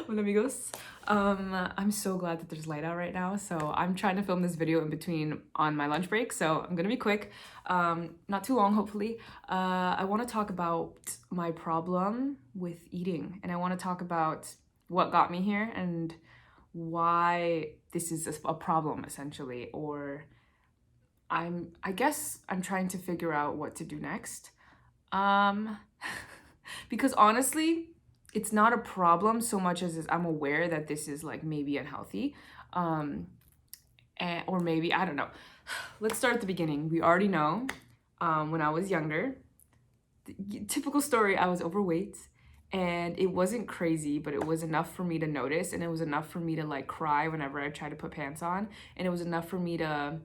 Hola amigos. I'm so glad that there's light out right now. So I'm trying to film this video in between on my lunch break. So I'm gonna be quick, not too long, hopefully. I want to talk about my problem with eating, and I want to talk about what got me here and why this is a problem essentially, or I guess I'm trying to figure out what to do next. Um, because honestly, it's not a problem so much as I'm aware that this is like maybe unhealthy. Um, or maybe, I don't know. Let's start at the beginning. We already know when I was younger, typical story, I was overweight and it wasn't crazy, but it was enough for me to notice, and it was enough for me to like cry whenever I tried to put pants on, and it was enough for me to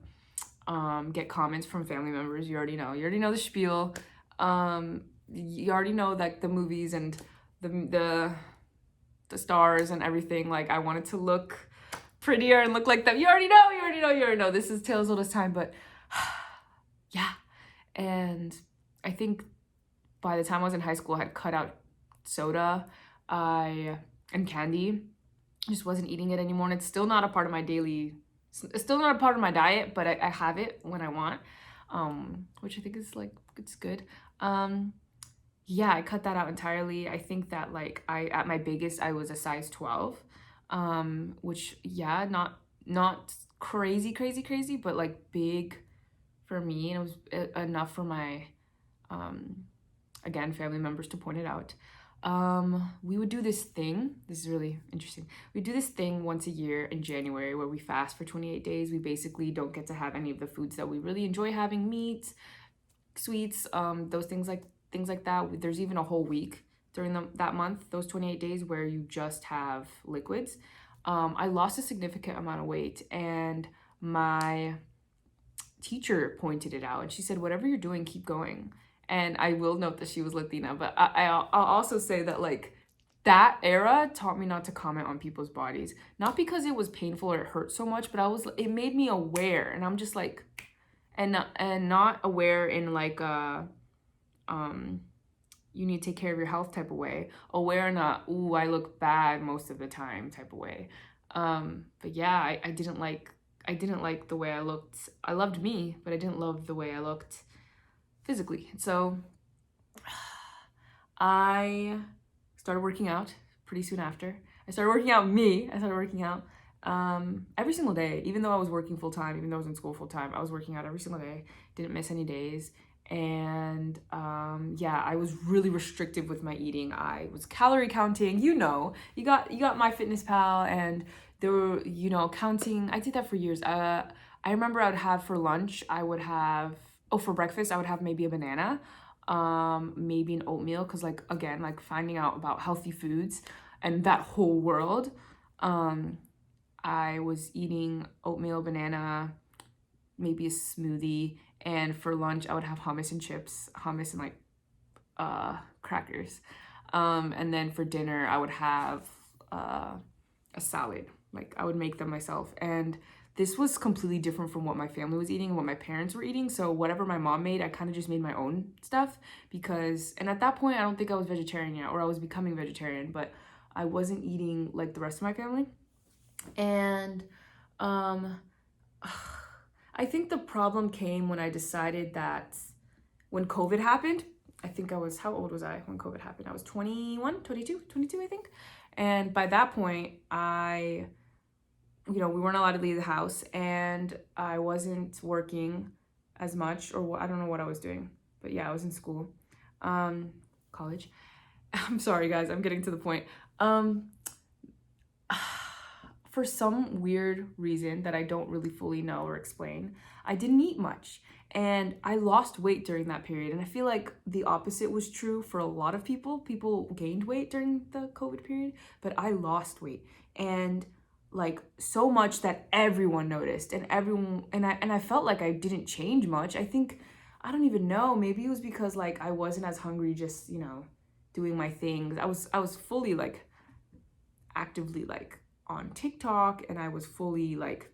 get comments from family members. You already know the spiel. You already know like the movies and the stars and everything. Like I wanted to look prettier and look like them. You already know. This is tales old as time, but yeah. And I think by the time I was in high school, I had cut out soda, and candy. I just wasn't eating it anymore, and it's still not a part of my daily. It's still not a part of my diet, but I have it when I want, which I think is like it's good. Yeah, I cut that out entirely. I think that like I at my biggest I was a size 12, which yeah, not crazy, but like big for me, and it was enough for my again family members to point it out. We would do this thing. This is really interesting. We do this thing once a year in January where we fast for 28 days. We basically don't get to have any of the foods that we really enjoy having, meat, sweets, those things like that. There's even a whole week during that month, those 28 days, where you just have liquids. I lost a significant amount of weight, and my teacher pointed it out, and she said, whatever you're doing, keep going. And I will note that she was Latina, but I'll also say that like that era taught me not to comment on people's bodies, not because it was painful or it hurt so much, but it made me aware, and I'm just like, and not aware in like you need to take care of your health type of way, aware in a ooh I look bad most of the time type of way. But yeah, I didn't like the way I looked. I loved me, but I didn't love the way I looked physically. So I started working out pretty soon after. I started working out every single day, even though I was working full time, even though I was in school full time. I was working out every single day, didn't miss any days. And yeah, I was really restrictive with my eating. I was calorie counting. You got MyFitnessPal, and there were counting. I did that for years. I remember I would have for lunch. For breakfast I would have maybe a banana, maybe an oatmeal, because like again, like finding out about healthy foods and that whole world. I was eating oatmeal, banana, maybe a smoothie, and for lunch I would have hummus and chips, hummus and like crackers, and then for dinner I would have a salad. Like I would make them myself, and this was completely different from what my family was eating and what my parents were eating. So whatever my mom made, I kind of just made my own stuff, and at that point I don't think I was vegetarian yet, or I was becoming vegetarian, but I wasn't eating like the rest of my family. And I think the problem came when I decided that when COVID happened. I think how old was I when COVID happened? I was 21, 22, 22, I think. And by that point, we weren't allowed to leave the house, and I wasn't working as much, or I don't know what I was doing, but yeah, I was in school, college. I'm sorry guys, I'm getting to the point. For some weird reason that I don't really fully know or explain, I didn't eat much, and I lost weight during that period. And I feel like the opposite was true for a lot of people. People gained weight during the COVID period, but I lost weight, and like so much that everyone noticed, and I felt like I didn't change much. I don't even know, maybe it was because like I wasn't as hungry, just doing my things. I was fully like actively like on TikTok, and I was fully like,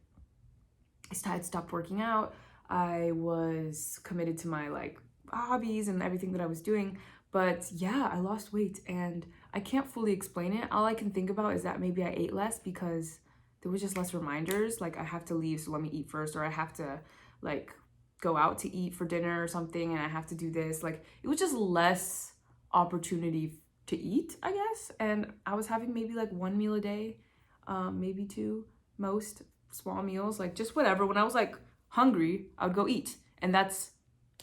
I had stopped working out. I was committed to my like hobbies and everything that I was doing, But yeah, I lost weight and I can't fully explain it. All I can think about is that maybe I ate less because there was just less reminders. Like I have to leave, so let me eat first, or I have to like go out to eat for dinner or something and I have to do this. Like it was just less opportunity to eat, I guess. And I was having maybe like one meal a day, maybe two, most small meals, like just whatever. When I was like hungry, I would go eat.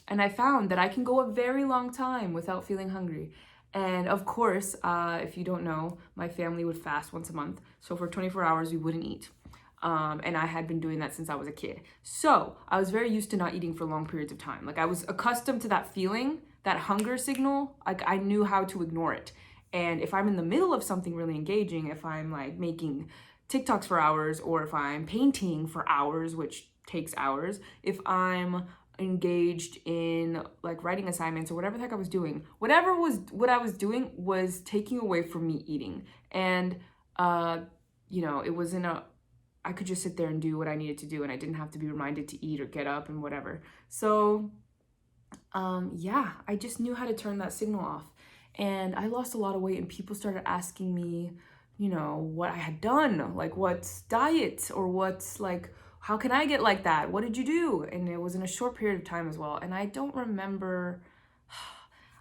And I found that I can go a very long time without feeling hungry. And of course, if you don't know, my family would fast once a month. So for 24 hours, we wouldn't eat. And I had been doing that since I was a kid. So I was very used to not eating for long periods of time. Like I was accustomed to that feeling, that hunger signal. Like I knew how to ignore it. And if I'm in the middle of something really engaging, if I'm like making TikToks for hours, or if I'm painting for hours, which takes hours, if I'm engaged in like writing assignments or whatever the heck I was doing, what I was doing was taking away from me eating. And it wasn't I could just sit there and do what I needed to do and I didn't have to be reminded to eat or get up and whatever. So yeah, I just knew how to turn that signal off. And I lost a lot of weight and people started asking me, what I had done, like what's diet, or what's like, how can I get like that? What did you do? And it was in a short period of time as well. And I don't remember,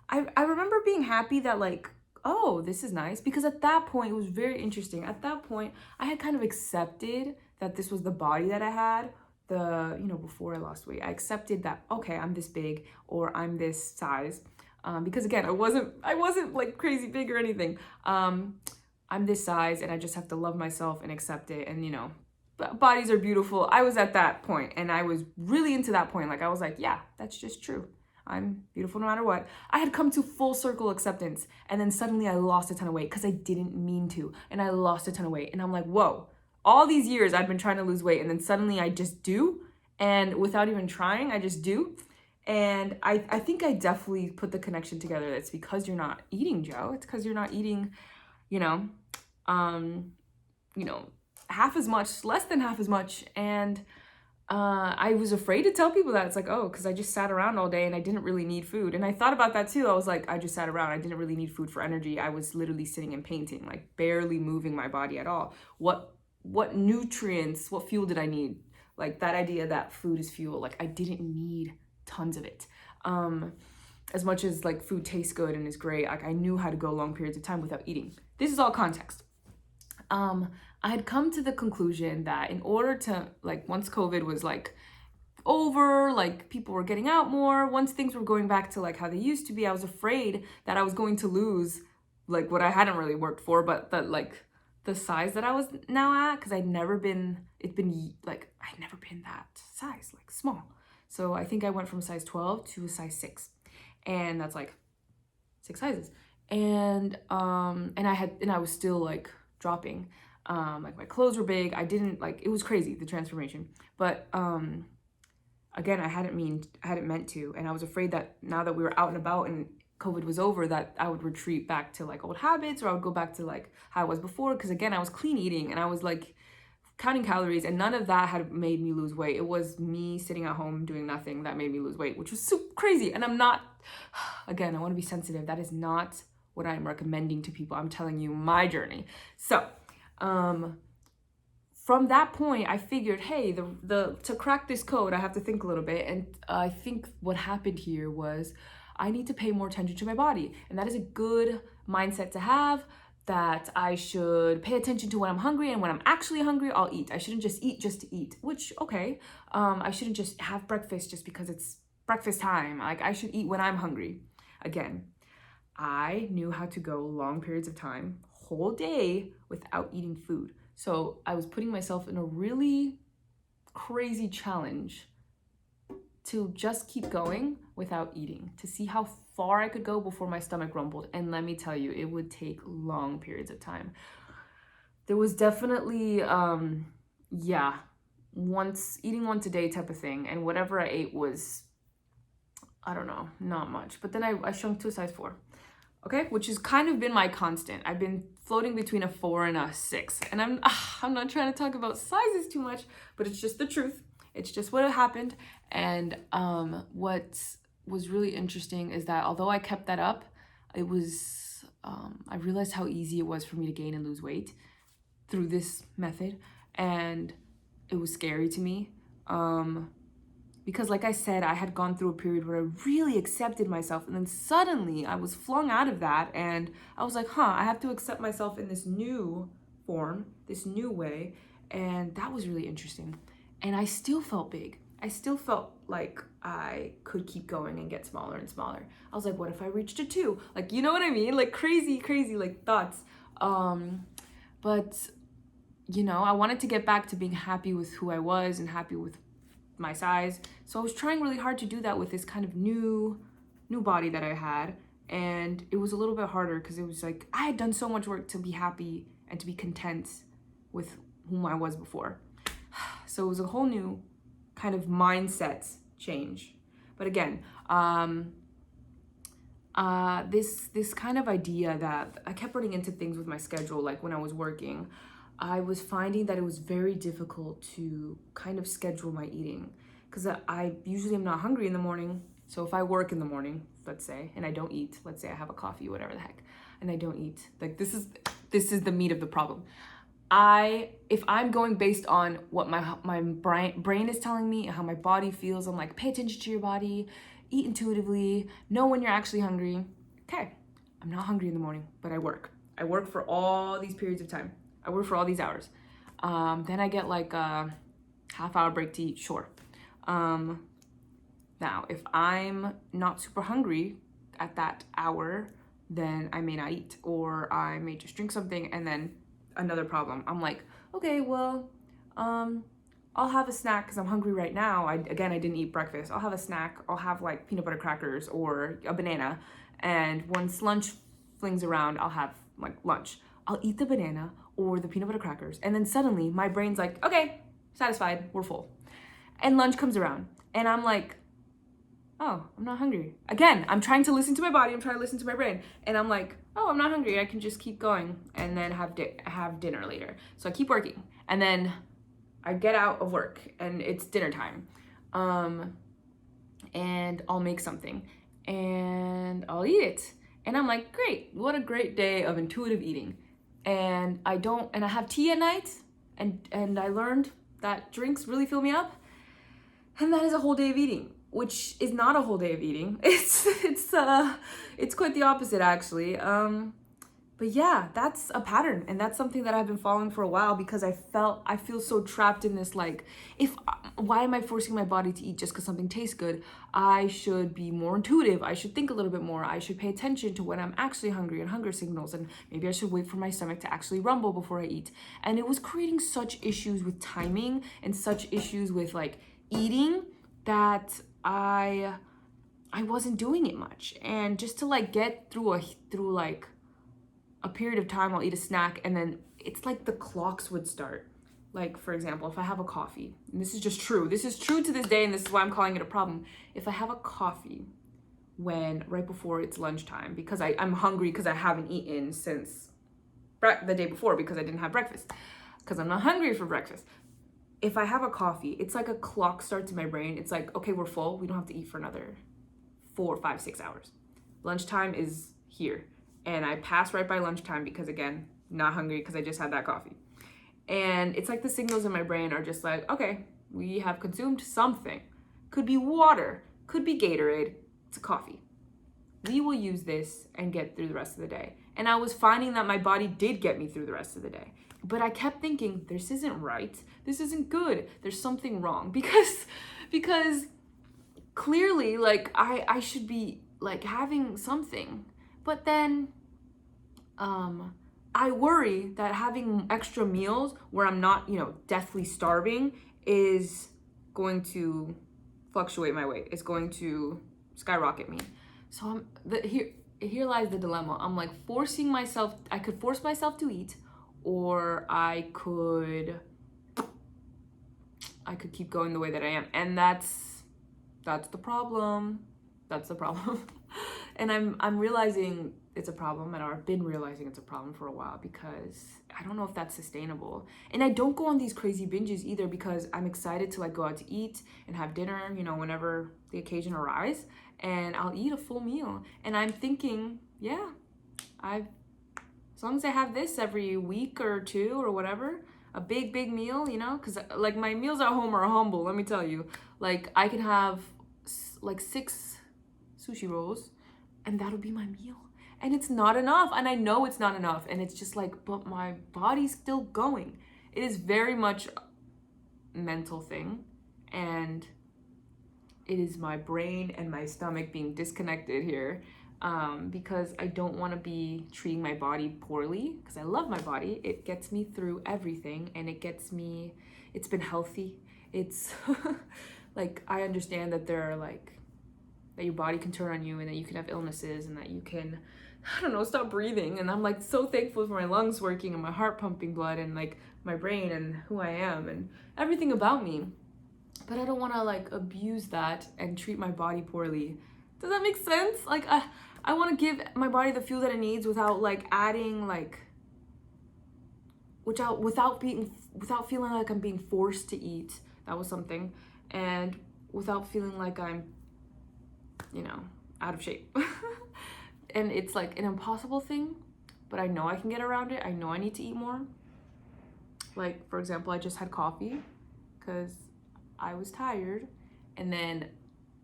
I remember being happy that like, oh, this is nice. Because at that point, it was very interesting. At that point, I had kind of accepted that this was the body that I had. Before I lost weight, I accepted that, okay, I'm this big or I'm this size. Because again, I wasn't like crazy big or anything. I'm this size and I just have to love myself and accept it. And bodies are beautiful. I was at that point and I was really into that point. Like I was like, yeah, that's just true. I'm beautiful no matter what. I had come to full circle acceptance, and then suddenly I lost a ton of weight because I didn't mean to, and I lost a ton of weight. And I'm like, whoa, all these years I've been trying to lose weight, and then suddenly I just do, and without even trying, I just do. And I think I definitely put the connection together. That's because you're not eating, Joe. It's because you're not eating, you know, um, half as much, less than half as much. And I was afraid to tell people that. It's like, oh, because I just sat around all day and I didn't really need food. And I thought about that too. I was like, I just sat around. I didn't really need food for energy. I was literally sitting and painting, like barely moving my body at all. What nutrients, what fuel did I need? Like that idea that food is fuel. Like I didn't need tons of it. As much as like food tastes good and is great, like I knew how to go long periods of time without eating. This is all context. I had come to the conclusion that in order to, like, once COVID was like over, like people were getting out more, once things were going back to like how they used to be, I was afraid that I was going to lose like what I hadn't really worked for, but the size that I was now at, because I'd never been that size, like small. So I think I went from size 12 to a size 6. And that's like 6 sizes. And I was still like dropping. Like my clothes were big. I didn't like, it was crazy, the transformation. But again, I hadn't meant to. And I was afraid that now that we were out and about and COVID was over, that I would retreat back to like old habits, or I would go back to like how I was before. Because again, I was clean eating and I was like counting calories, and none of that had made me lose weight. It was me sitting at home doing nothing that made me lose weight, which was so crazy. And I'm not, again, I want to be sensitive. That is not what I'm recommending to people. I'm telling you my journey. So, from that point, I figured, hey, to crack this code, I have to think a little bit. And I think what happened here was I need to pay more attention to my body. And that is a good mindset to have, that I should pay attention to when I'm hungry, and when I'm actually hungry, I'll eat. I shouldn't just eat just to eat, which, okay. I shouldn't just have breakfast just because it's breakfast time. Like I should eat when I'm hungry. Again, I knew how to go long periods of time, whole day, without eating food. So I was putting myself in a really crazy challenge to just keep going without eating, to see how far I could go before my stomach rumbled. And let me tell you, it would take long periods of time. There was definitely, eating once a day type of thing. And whatever I ate was, I don't know, not much. But then I shrunk to a size 4. Okay, which has kind of been my constant. I've been floating between a 4 and a 6. And I'm not trying to talk about sizes too much, but it's just the truth. It's just what happened. And what was really interesting is that although I kept that up, it was, I realized how easy it was for me to gain and lose weight through this method. And it was scary to me. Because like I said, I had gone through a period where I really accepted myself, and then suddenly I was flung out of that, and I was like, I have to accept myself in this new form, this new way, and that was really interesting. And I still felt big. I still felt like I could keep going and get smaller and smaller. I was like, what if I reached a 2? Like, you know what I mean? Like crazy, like thoughts. But you know, I wanted to get back to being happy with who I was and happy with my size. So I was trying really hard to do that with this kind of new body that I had. And it was a little bit harder because it was like I had done so much work to be happy and to be content with whom I was before. So it was a whole new kind of mindset change. But again, this kind of idea that I kept running into things with my schedule, like when I was working, I was finding that it was very difficult to kind of schedule my eating because I usually am not hungry in the morning. So if I work in the morning, let's say, and I don't eat, let's say I have a coffee, whatever the heck, and I don't eat, like this is the meat of the problem. If I'm going based on what my brain is telling me and how my body feels, I'm like, pay attention to your body, eat intuitively, know when you're actually hungry. Okay, I'm not hungry in the morning, but I work. I work for all these periods of time. I work for all these hours. Then I get like a half-hour break to eat, sure. Now, if I'm not super hungry at that hour, then I may not eat, or I may just drink something, and then another problem. I'm like, okay, well, I'll have a snack because I'm hungry right now. I didn't eat breakfast. I'll have a snack. I'll have like peanut butter crackers or a banana. And once lunch flings around, I'll have like lunch. I'll eat the banana or the peanut butter crackers. And then suddenly my brain's like, okay, satisfied, we're full. And lunch comes around and I'm like, oh, I'm not hungry. Again, I'm trying to listen to my body. I'm trying to listen to my brain. And I'm like, oh, I'm not hungry. I can just keep going and then have dinner later. So I keep working. And then I get out of work and it's dinner time. And I'll make something and I'll eat it. And I'm like, great, what a great day of intuitive eating. And I have tea at night, and I learned that drinks really fill me up. And that is a whole day of eating, which is not a whole day of eating. It's quite the opposite actually. But yeah, that's a pattern, and that's something that I've been following for a while because I feel so trapped in this, like, why am I forcing my body to eat just because something tastes good? I should be more intuitive. I should think a little bit more. I should pay attention to when I'm actually hungry and hunger signals, and maybe I should wait for my stomach to actually rumble before I eat. And it was creating such issues with timing and such issues with like eating that I wasn't doing it much. And just to like get through like a period of time, I'll eat a snack and then it's like the clocks would start. Like, for example, if I have a coffee, and this is just true. This is true to this day, and this is why I'm calling it a problem. If I have a coffee right before it's lunchtime, because I'm hungry because I haven't eaten since the day before because I didn't have breakfast, because I'm not hungry for breakfast. If I have a coffee, it's like a clock starts in my brain. It's like, okay, we're full. We don't have to eat for another 4, 5, 6 hours. Lunchtime is here. And I pass right by lunchtime because, again, not hungry because I just had that coffee. And it's like the signals in my brain are just like, okay, we have consumed something. Could be water, could be Gatorade, it's a coffee. We will use this and get through the rest of the day. And I was finding that my body did get me through the rest of the day. But I kept thinking, this isn't right. This isn't good. There's something wrong. Because clearly, like, I should be, like, having something. But then I worry that having extra meals where I'm not, deathly starving is going to fluctuate my weight. It's going to skyrocket me. So here lies the dilemma. I'm like I could force myself to eat, or I could keep going the way that I am. And that's the problem. That's the problem. And I'm realizing it's a problem, and I've been realizing it's a problem for a while because I don't know if that's sustainable. And I don't go on these crazy binges either because I'm excited to like go out to eat and have dinner, whenever the occasion arrives. and I'll eat a full meal. And I'm thinking, yeah, as long as I have this every week or two or whatever, a big meal, you know, because like my meals at home are humble, let me tell you. Like I can have like 6 sushi rolls and that'll be my meal. And it's not enough, and I know it's not enough, and it's just like, but my body's still going. It is very much a mental thing, and it is my brain and my stomach being disconnected here, because I don't want to be treating my body poorly, because I love my body. It gets me through everything, and it's been healthy. It's like, I understand that there are like, that your body can turn on you, and that you can have illnesses, and that you can, I don't know, stop breathing. And I'm like so thankful for my lungs working and my heart pumping blood and like my brain and who I am and everything about me. But I don't want to like abuse that and treat my body poorly. Does that make sense? Like I want to give my body the fuel that it needs without like adding like, without feeling like I'm being forced to eat. That was something. And without feeling like I'm, you know, out of shape. And it's like an impossible thing, but I know I can get around it. I know I need to eat more. Like, for example, I just had coffee because I was tired, and then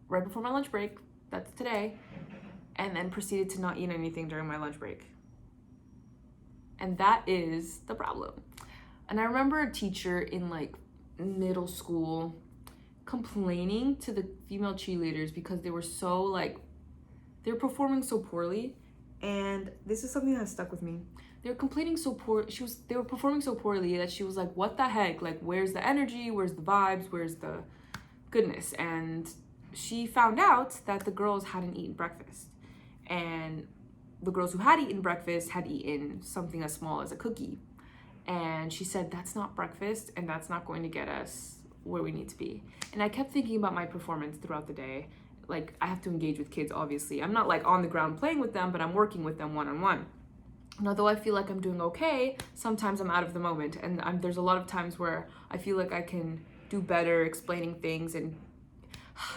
right before my lunch break, that's today, and then proceeded to not eat anything during my lunch break. And that is the problem. And I remember a teacher in like middle school complaining to the female cheerleaders because they were so like, they were performing so poorly. And this is something that has stuck with me. They were complaining so poor. They were performing so poorly that she was like, what the heck? Like, where's the energy? Where's the vibes? Where's the goodness? And she found out that the girls hadn't eaten breakfast. And the girls who had eaten breakfast had eaten something as small as a cookie. And she said, that's not breakfast, and that's not going to get us where we need to be. And I kept thinking about my performance throughout the day. Like, I have to engage with kids, obviously. I'm not like on the ground playing with them, but I'm working with them one-on-one. And although I feel like I'm doing okay, sometimes I'm out of the moment. And there's a lot of times where I feel like I can do better explaining things. And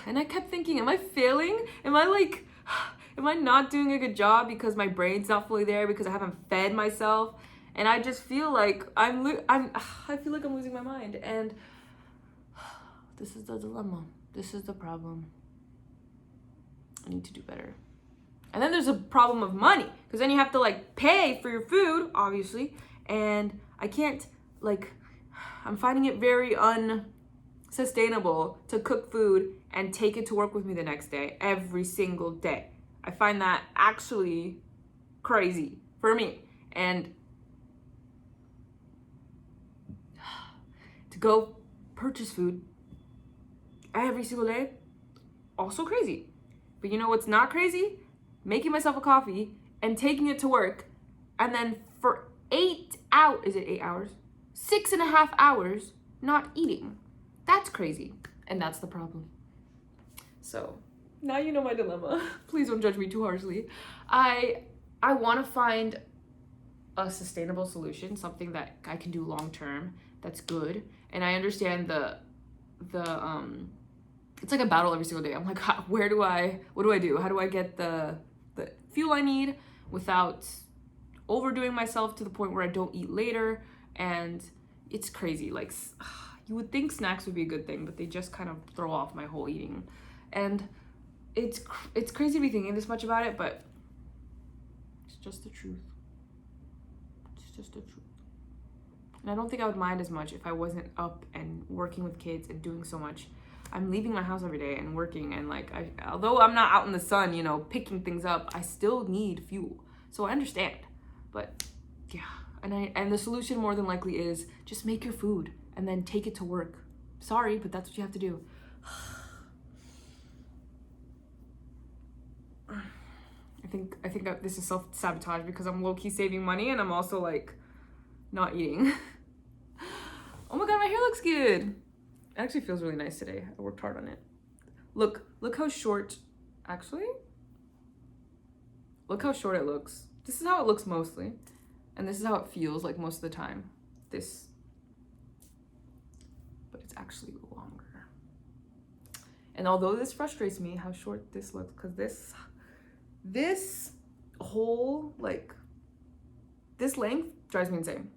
I kept thinking, am I failing? Am I not doing a good job because my brain's not fully there, because I haven't fed myself? And I just feel like I feel like I'm losing my mind. And this is the dilemma. This is the problem. I need to do better. And then there's a problem of money, because then you have to like pay for your food, obviously. And I can't, like, I'm finding it very unsustainable to cook food and take it to work with me the next day, every single day. I find that actually crazy for me. And to go purchase food every single day, also crazy. But you know what's not crazy? Making myself a coffee and taking it to work, and then for 8 hours, is it 8 hours? 6.5 hours not eating. That's crazy. And that's the problem. So now you know my dilemma. Please don't judge me too harshly. I want to find a sustainable solution, something that I can do long term that's good. And I understand it's like a battle every single day. I'm like, what do I do? How do I get the fuel I need without overdoing myself to the point where I don't eat later? And it's crazy. Like, you would think snacks would be a good thing, but they just kind of throw off my whole eating. And it's crazy to be thinking this much about it, but it's just the truth. It's just the truth. And I don't think I would mind as much if I wasn't up and working with kids and doing so much. I'm leaving my house every day and working, and like, although I'm not out in the sun, you know, picking things up, I still need fuel. So I understand, but yeah. And the solution more than likely is just make your food and then take it to work. Sorry, but that's what you have to do. I think that this is self-sabotage, because I'm low-key saving money and I'm also like not eating. Oh my god, my hair looks good. It actually feels really nice today. I worked hard on it. Look how short, actually. Look how short it looks. This is how it looks mostly. And this is how it feels like most of the time. But it's actually longer. And although this frustrates me, how short this looks, because this whole, like, this length drives me insane.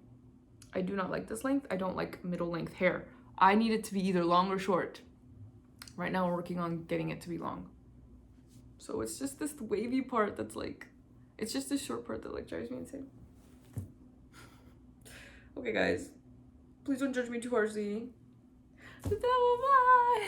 I do not like this length. I don't like middle length hair. I need it to be either long or short. Right now we're working on getting it to be long. So it's just this wavy part that's like, it's just this short part that like drives me insane. Okay guys, please don't judge me too harshly. Bye.